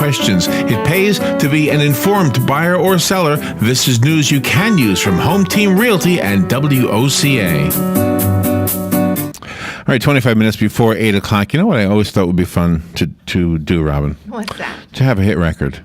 questions. It pays to be an informed buyer or seller. This is news you can use from Home Team Realty and WOCA. All right, 25 minutes before 8 o'clock. You know what I always thought would be fun to do, Robin? What's that? To have a hit record.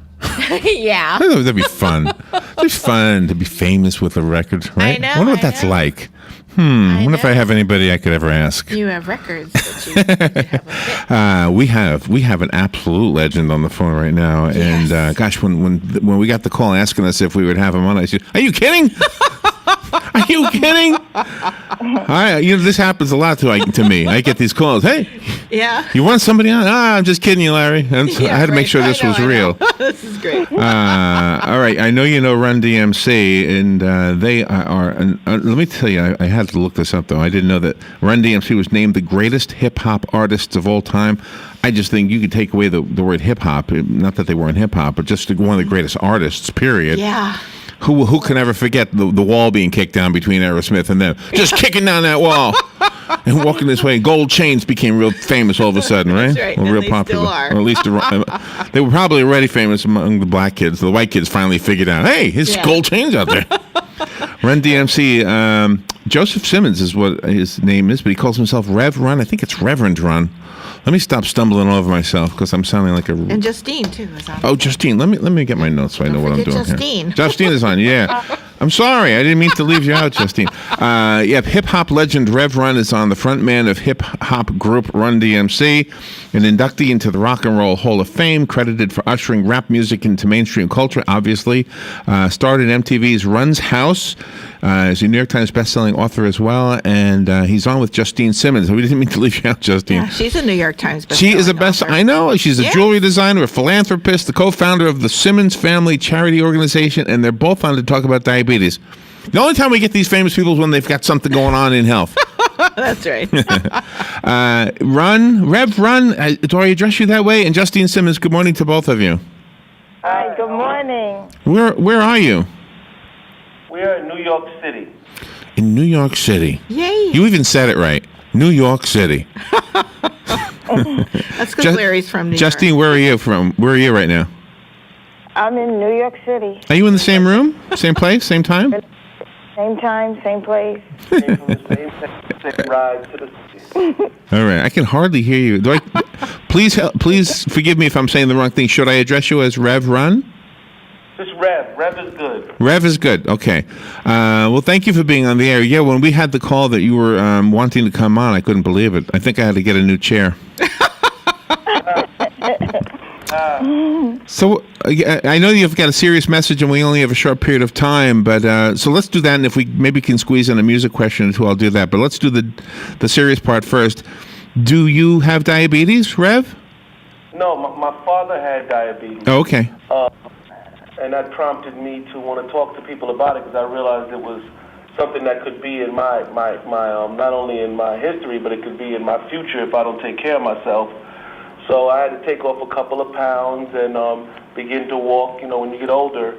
Yeah. That'd be fun. It's fun to be famous with a record, right? I know. I wonder what that's like. I wonder if I have anybody I could ever ask. You have records that you have a hit. We have an absolute legend on the phone right now, Yes. and gosh, when we got the call asking us if we would have him on, I said, "Are you kidding? Are you kidding?" This happens a lot to me. I get these calls. Hey, Yeah. you want somebody on? I'm just kidding you, Larry. And so I had to make sure this was real. This is great. All right, I know you know Run DMC, and they are. Let me tell you, I had to look this up though. I didn't know that Run DMC was named the greatest hip hop artists of all time. I just think you could take away the word hip hop. Not that they weren't hip hop, but just one of the greatest artists. Period. Yeah. Who can ever forget the wall being kicked down between Aerosmith and them? Just kicking down that wall and walking this way. Gold chains became real famous all of a sudden, right? That's right. Well, And real they popular. still are. Or at least they were probably already famous among the black kids. The white kids finally figured out, hey, his gold chains out there. Run DMC. Joseph Simmons is what his name is, but he calls himself Rev Run. I think it's Reverend Run. Let me stop stumbling over myself because I'm sounding like a. And Justine too is on. Oh, Justine, let me get my notes so I know what I'm doing Justine. here. Justine is on, yeah. I'm sorry, I didn't mean to leave you out, Justine. Hip hop legend Rev Run is on, the front man of hip hop group Run DMC, an inductee into the Rock and Roll Hall of Fame, credited for ushering rap music into mainstream culture. Obviously, starred in MTV's Run's House. He's a New York Times bestselling author as well, and he's on with Justine Simmons. We didn't mean to leave you out, Justine. Yeah, she's a New York Times bestselling She is a best. author. I know. She's a Yeah. jewelry designer, a philanthropist, the co-founder of the Simmons Family Charity Organization, and they're both on to talk about diabetes. The only time we get these famous people is when they've got something going on in health. That's right. Rev Run, do I address you that way? And Justine Simmons, good morning to both of you. Hi, good morning. Where are you? We are in New York City. In New York City. Yay. You even said it right. New York City. That's because Larry's from New Justine, York. where are you from? Where are you right now? I'm in New York City. Are you in the same room? Same place? Same time? Same time, same place. Came from the same ride to the city. All right. I can hardly hear you. Please forgive me if I'm saying the wrong thing. Should I address you as Rev Run? Just Rev. Rev is good. Rev is good. Okay. Well, thank you for being on the air. Yeah, when we had the call that you were wanting to come on, I couldn't believe it. I think I had to get a new chair. So I know you've got a serious message, and we only have a short period of time. But so let's do that, and if we maybe can squeeze in a music question or two, I'll do that. But let's do the serious part first. Do you have diabetes, Rev? No, my father had diabetes. Oh, okay. And that prompted me to want to talk to people about it because I realized it was something that could be in my not only in my history, but it could be in my future if I don't take care of myself. So I had to take off a couple of pounds and begin to walk. You know, when you get older,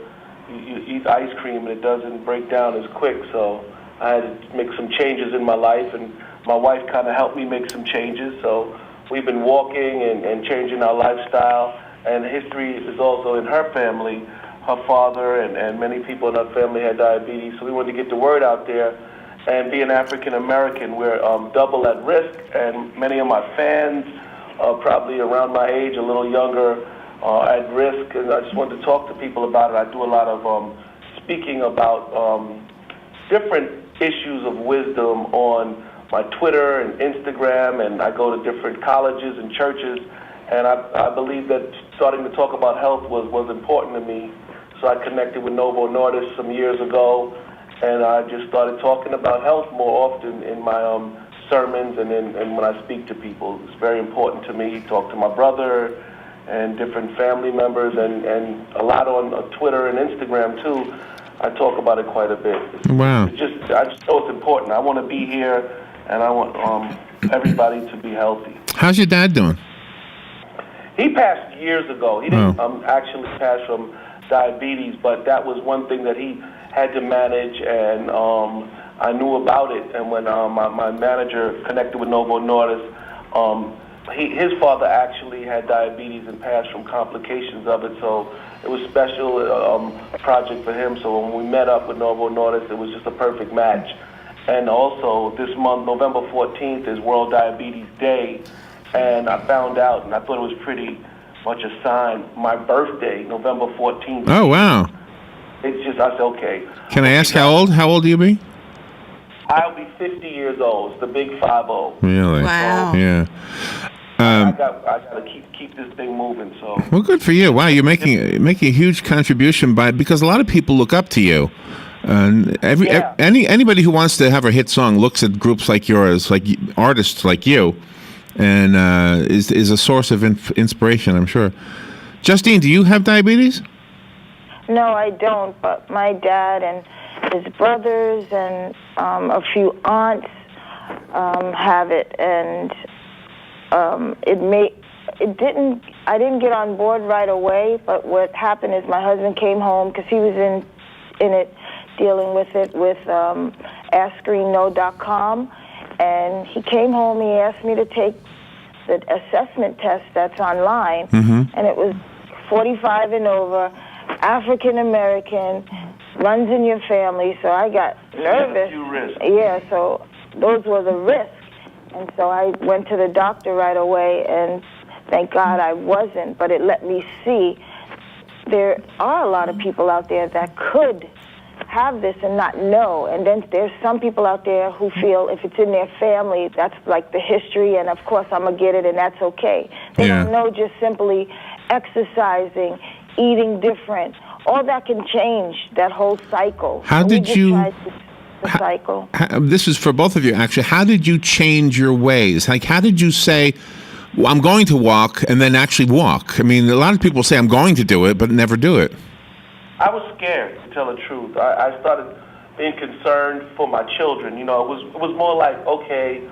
you eat ice cream and it doesn't break down as quick. So I had to make some changes in my life, and my wife kind of helped me make some changes. So we've been walking and changing our lifestyle. And history is also in her family. Her father and many people in her family had diabetes. So we wanted to get the word out there. And being African American, we're double at risk. And many of my fans, probably around my age, a little younger, at risk. And I just wanted to talk to people about it. I do a lot of speaking about different issues of wisdom on my Twitter and Instagram, and I go to different colleges and churches. And I believe that starting to talk about health was important to me. So I connected with Novo Nordisk some years ago, and I just started talking about health more often in my sermons and when I speak to people. It's very important to me. Talk to my brother and different family members, and a lot on Twitter and Instagram too. I talk about it quite a bit. Wow. I just know it's important. I want to be here, and I want everybody to be healthy. How's your dad doing? He passed years ago. He didn't actually pass from diabetes, but that was one thing that he had to manage, and I knew about it. And when my manager connected with Novo Nordisk, his father actually had diabetes and passed from complications of it, so it was special project for him. So when we met up with Novo Nordisk, it was just a perfect match. And also this month, November 14th, is World Diabetes Day, and I found out, and I thought it was pretty much a sign. My birthday, November 14th. Oh, wow. It's just, I said, okay. Can I ask how old? How old do you be? I'll be 50 years old. It's the big 50. Really? Wow. Yeah. I got to keep this thing moving. So. Well, good for you. Wow, you're making a huge contribution because a lot of people look up to you. Anybody who wants to have a hit song looks at groups like yours, like artists like you, and is a source of inspiration, I'm sure. Justine, do you have diabetes? No, I don't, but my dad and his brothers and a few aunts have it, and I didn't get on board right away, but what happened is my husband came home because he was in it, dealing with it with AskScreenNo.com, and he came home, he asked me to take the assessment test that's online, and it was 45 and over, African American, runs in your family, so I got nervous. Yeah, so those were the risks. And so I went to the doctor right away, and thank God I wasn't, but it let me see there are a lot of people out there that could have this and not know. And then there's some people out there who feel if it's in their family, that's like the history, and of course I'm going to get it, and that's okay. They don't know just simply exercising, eating different. All that can change that whole cycle. How did you... The cycle. This is for both of you, actually. How did you change your ways? Like, how did you say, well, I'm going to walk, and then actually walk? I mean, a lot of people say, I'm going to do it, but never do it. I was scared, to tell the truth. I started being concerned for my children. You know, it was more like, okay,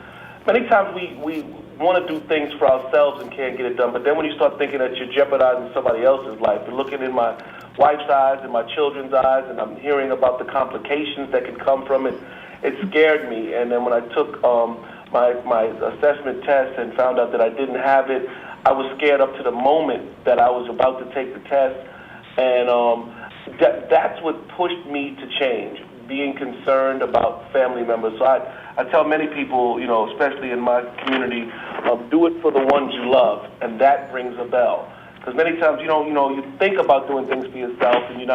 many times we want to do things for ourselves and can't get it done, but then when you start thinking that you're jeopardizing somebody else's life, and looking in my wife's eyes and my children's eyes, and I'm hearing about the complications that could come from it, it scared me. And then when I took my assessment test and found out that I didn't have it, I was scared up to the moment that I was about to take the test. And that's what pushed me to change, being concerned about family members. So I tell many people, you know, especially in my community, do it for the ones you love, and that rings a bell. Because many times you think about doing things for yourself, and you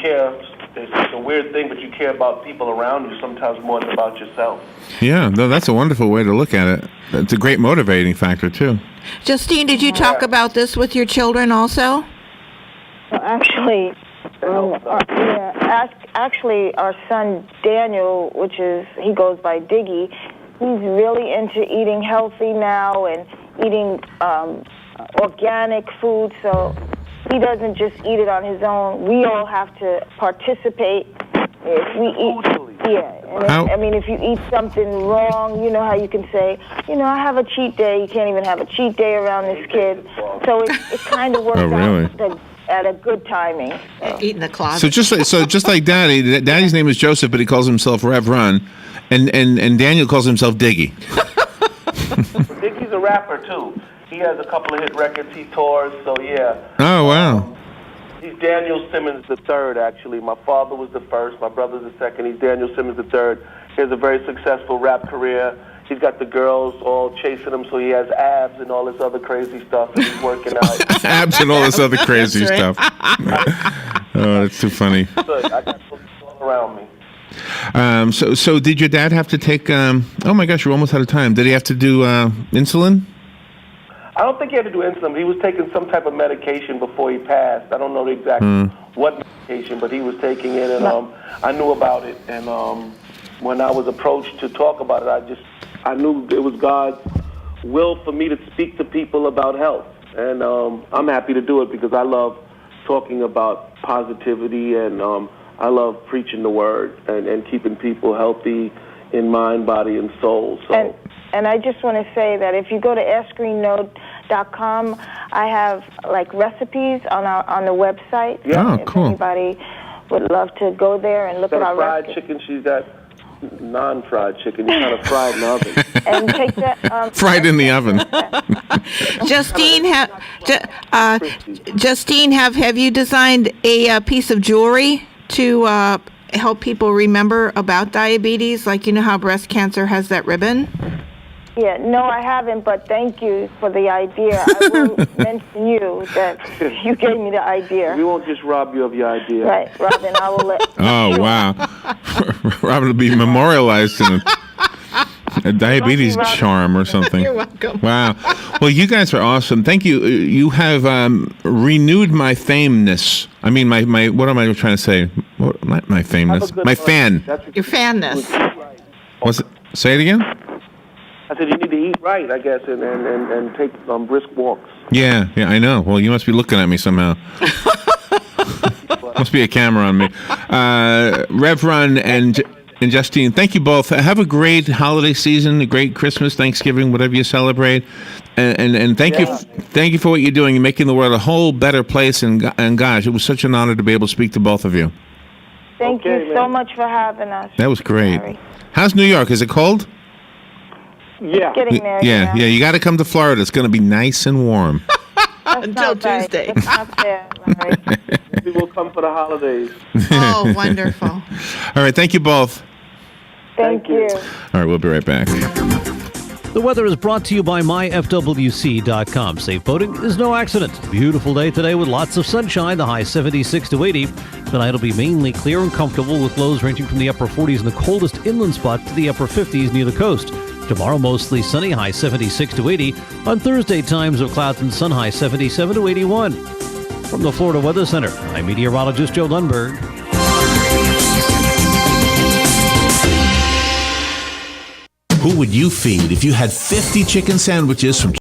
care. It's a weird thing, but you care about people around you sometimes more than about yourself. Yeah, no, that's a wonderful way to look at it. It's a great motivating factor too. Justine, did you talk about this with your children also? Well, actually, actually, our son Daniel, he goes by Diggy, he's really into eating healthy now and eating organic food, so he doesn't just eat it on his own. We all have to participate. If we eat, and if you eat something wrong, you know how you can say, I have a cheat day. You can't even have a cheat day around this kid. So it kind of works out at a good timing. So. Eat in the closet. So just like Daddy, Daddy's name is Joseph, but he calls himself Rev Run, and Daniel calls himself Diggy. Diggy's a rapper too. He has a couple of hit records he tours, so yeah. Oh, wow. He's Daniel Simmons III, actually. My father was the first, my brother's the second. He's Daniel Simmons III. He has a very successful rap career. He's got the girls all chasing him, so he has abs and all this other crazy stuff, and he's working out. Abs and all this other crazy stuff. Oh, that's too funny. Good. I got folks all around me. So did your dad have to take, oh my gosh, we're almost out of time. Did he have to do insulin? I don't think he had to do insulin. He was taking some type of medication before he passed. I don't know the exact what medication, but he was taking it, and I knew about it. And when I was approached to talk about it, I knew it was God's will for me to speak to people about health. And I'm happy to do it because I love talking about positivity, and I love preaching the word and keeping people healthy in mind, body, and soul. So. And I just want to say that if you go to AskScreenNo.com, I have like recipes on the website. Yeah. Oh, cool. If anybody would love to go there and look at our fried chicken she's got. non-fried chicken. You kind of fry it in the oven. And take that. Fried in the oven. Justine, have you designed a piece of jewelry to help people remember about diabetes? Like, you know how breast cancer has that ribbon? Yeah, no, I haven't, but thank you for the idea. I will mention you that you gave me the idea. We won't just rob you of your idea. Right, Robin, I will let Oh, wow. Robin will be memorialized in a diabetes Robin. charm or something. You're welcome. Wow. Well, you guys are awesome. Thank you. You have renewed my fameness. I mean, my what am I trying to say? Not my fameness. My fan. Your fanness. Was it? Say it again? I said you need to eat right, I guess, and take brisk walks. Yeah, I know. Well, you must be looking at me somehow. Must be a camera on me. Rev Run and Justine, thank you both. Have a great holiday season, a great Christmas, Thanksgiving, whatever you celebrate. And thank you for what you're doing. You're making the world a whole better place. And gosh, it was such an honor to be able to speak to both of you. Thank you so much for having us. That was great. Sorry. How's New York? Is it cold? Yeah. Getting there. Yeah. You got to come to Florida. It's going to be nice and warm. Until Tuesday. It's not fair, Larry. We will come for the holidays. Oh, wonderful. All right. Thank you both. Thank you. All right. We'll be right back. The weather is brought to you by myfwc.com. Safe boating is no accident. Beautiful day today with lots of sunshine, the high 76 to 80. Tonight will be mainly clear and comfortable with lows ranging from the upper 40s in the coldest inland spot to the upper 50s near the coast. Tomorrow, mostly sunny, high 76 to 80. On Thursday, times of clouds and sun, high 77 to 81. From the Florida Weather Center, I'm meteorologist Joe Lundberg. Who would you feed if you had 50 chicken sandwiches from